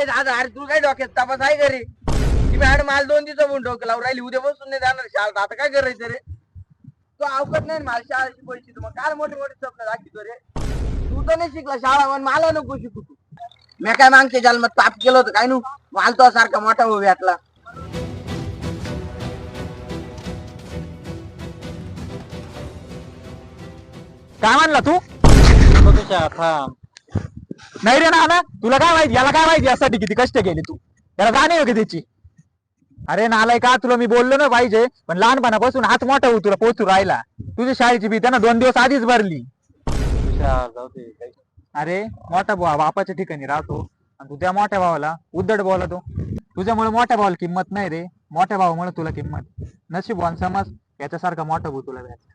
दादा अरे तू काय डोक्यात तपास आहे घरी ती मॅडम मला 2 दिवस म्हणून डोकं लावून राहिली उद्या बसून नाही जाणार शाळेत आता काय करायचं रे तो अवकत नाही मला शाळेची पैसे मग काय मोठे मोठे स्वप्न दाखवतो रे तू तर नाही शिकला शाळा पण मला नको शिकू तू मी काय मागते जन्मात पाप केलं होतं काय नू मला तो सारखा मोठा भाऊ भेटला काय म्हणला तू नाही रे ना तुला काय माहिती याला काय माहिती यासाठी किती कष्ट केले तू त्याला जाणे का त्याची अरे नालाय का तुला मी बोललो ना पाहिजे पण लहानपणापासून हात मोठा होऊ तुला पोहोचू राहिला तुझ्या शाळेची बी त्यानं 2 दिवस आधीच भरली अरे मोठा भाऊ बापाच्या ठिकाणी राहतो आणि तू त्या मोठ्या भावाला उद्धट बोलतो तुझ्यामुळे मोठ्या भावाला किंमत नाही रे मोठ्या भावामुळे तुला किंमत नशीब समज याच्यासारखा मोठा भाऊ तुला भेटला